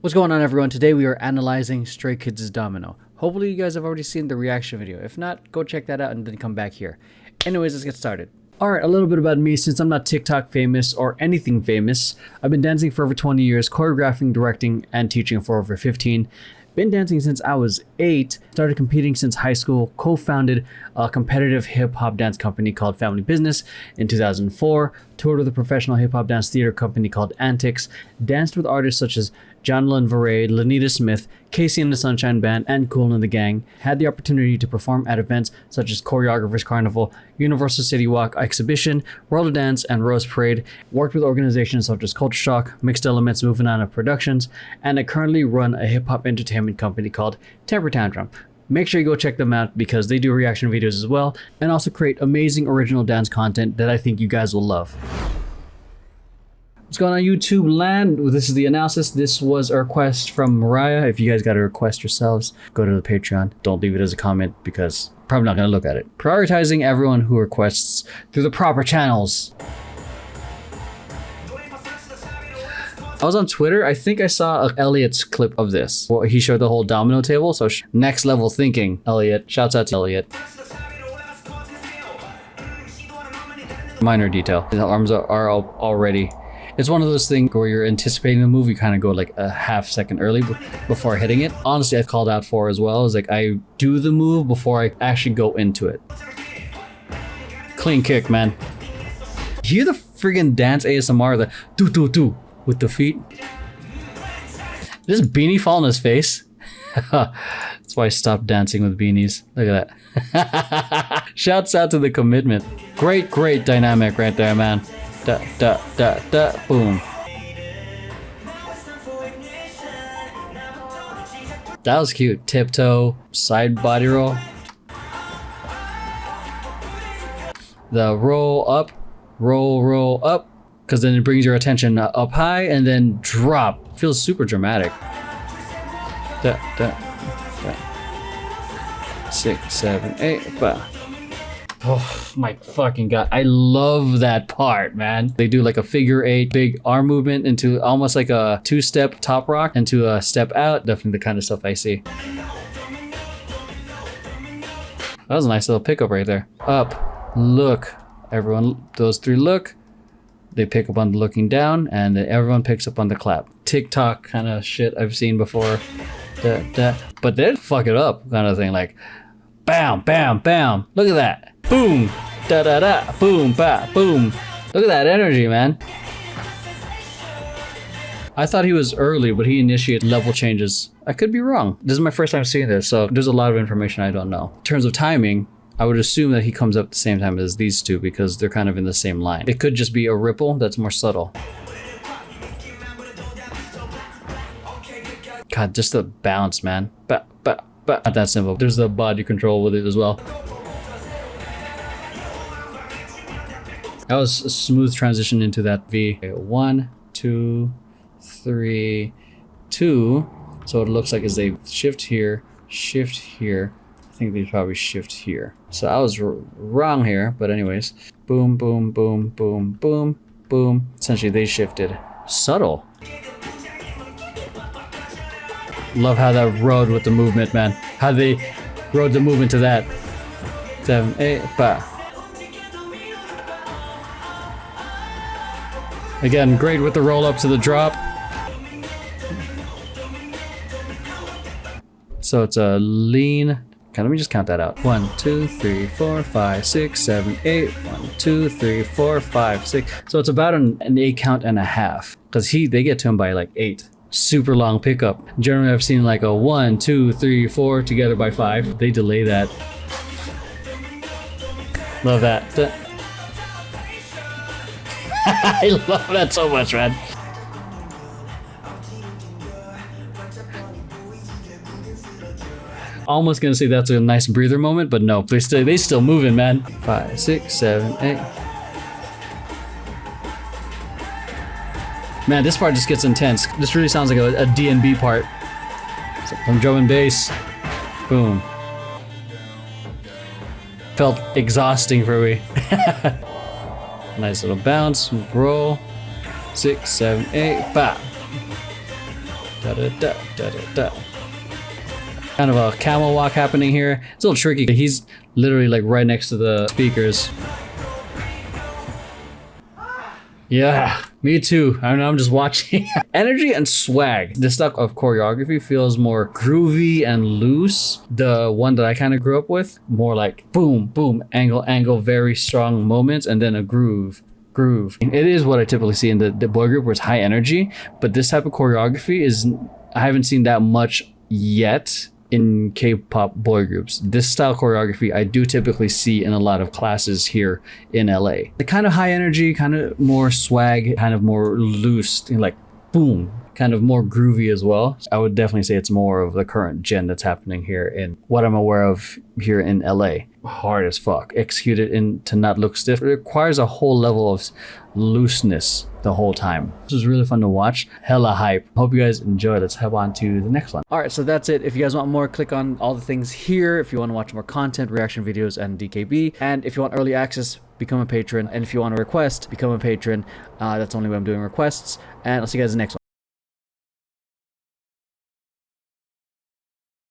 What's going on, everyone? Today we are analyzing Stray Kids' Domino. Hopefully you guys have already seen the reaction video. If not, go check that out and then come back here. Anyways, let's get started. Alright, a little bit about me. Since I'm not TikTok famous or anything famous, I've been dancing for over 20 years, choreographing, directing, and teaching for over 15. Been dancing since I was 8, started competing since high school, co-founded a competitive hip-hop dance company called Family Business in 2004, toured with a professional hip-hop dance theater company called Antics, danced with artists such as Jonathan Varay, Lanita Smith, Casey and the Sunshine Band, and Kool and the Gang, had the opportunity to perform at events such as Choreographers Carnival, Universal City Walk Exhibition, World of Dance, and Rose Parade, worked with organizations such as Culture Shock, Mixed Elements, Moving On Productions, and I currently run a hip-hop entertainment company called Temper Tantrum. Make sure you go check them out because they do reaction videos as well, and also create amazing original dance content that I think you guys will love. What's going on, YouTube land? This is the analysis. This was a request from Mariah. If you guys got a request yourselves, go to the Patreon. Don't leave it as a comment because I'm probably not going to look at it. Prioritizing everyone who requests through the proper channels. I was on Twitter. I think I saw Elliot's clip of this. Well, he showed the whole domino table. So next level thinking, Elliot. Shouts out to Elliot. Minor detail. His arms are already. It's one of those things where you're anticipating the move, you kind of go like a half second early before hitting it. Honestly, I called out for as well. Is like I do the move before I actually go into it. Clean kick, man. Hear the friggin' dance ASMR, the do with the feet. Does beanie fall on his face? That's why I stopped dancing with beanies. Look at that. Shouts out to the commitment. Great dynamic right there, man. Boom. That was cute. Tiptoe, side body roll. The roll up, roll up, because then it brings your attention up high and then drop. Feels super dramatic. 6, 7, 8, bah. Oh my fucking god, I love that part, man. They do like a figure 8 big arm movement into almost like a 2-step top rock into a step out. Definitely the kind of stuff I see. That was a nice little pickup right there. Up, look, everyone, those 3 look. They pick up on the looking down and then everyone picks up on the clap. TikTok kind of shit I've seen before. But they fuck it up kind of thing, like bam, bam, bam. Look at that. Boom, boom, ba, boom. Look at that energy, man. I thought he was early, but he initiated level changes. I could be wrong. This is my first time seeing this, so there's a lot of information I don't know. In terms of timing, I would assume that he comes up at the same time as these two because they're kind of in the same line. It could just be a ripple that's more subtle. God, just the bounce, man. Not that simple. There's the body control with it as well. That was a smooth transition into that V. 1, 2, 3, 2. So it looks like as they shift here, I think they probably shift here. So I was wrong here, but anyways. Boom, boom, boom, boom, boom, boom. Essentially they shifted. Subtle. Love how that rode with the movement, man. How they rode the movement to that. 7, 8, bah. Again, great with the roll up to the drop. So it's a lean. Okay, let me just count that out. 1, 2, 3, 4, 5, 6, 7, 8. 1, 2, 3, 4, 5, 6. So it's about an 8 count and a half. Because they get to him by like 8. Super long pickup. Generally I've seen like a 1, 2, 3, 4 together by 5. They delay that. Love that. I love that so much, man. Almost gonna say that's a nice breather moment, but no, they still moving, man. 5, 6, 7, 8. Man, this part just gets intense. This really sounds like a D&B part. Some drum and bass. Boom. Felt exhausting for me. Nice little bounce, roll. 6, 7, 8, bop. Da-da-da-da-da-da. Kind of a camel walk happening here. It's a little tricky. He's literally like right next to the speakers. Yeah, me too. I mean, I'm just watching. Energy and swag. This stuff of choreography feels more groovy and loose. The one that I kind of grew up with, more like boom, boom, angle, angle, very strong moments, and then a groove. It is what I typically see in the boy group where it's high energy, but this type of choreography is, I haven't seen that much yet in K-pop boy groups. This style choreography I do typically see in a lot of classes here in LA. The kind of high energy, kind of more swag, kind of more loose, like boom, kind of more groovy as well. I would definitely say it's more of the current gen that's happening here in what I'm aware of here in LA. Hard as fuck. Executed in to not look stiff. It requires a whole level of looseness the whole time. This was really fun to watch. Hella hype. Hope you guys enjoyed. Let's head on to the next one. All right, so that's it. If you guys want more, click on all the things here. If you want to watch more content, reaction videos, and DKB. And if you want early access, become a patron. And if you want to request, become a patron. That's the only way I'm doing requests. And I'll see you guys in the next one.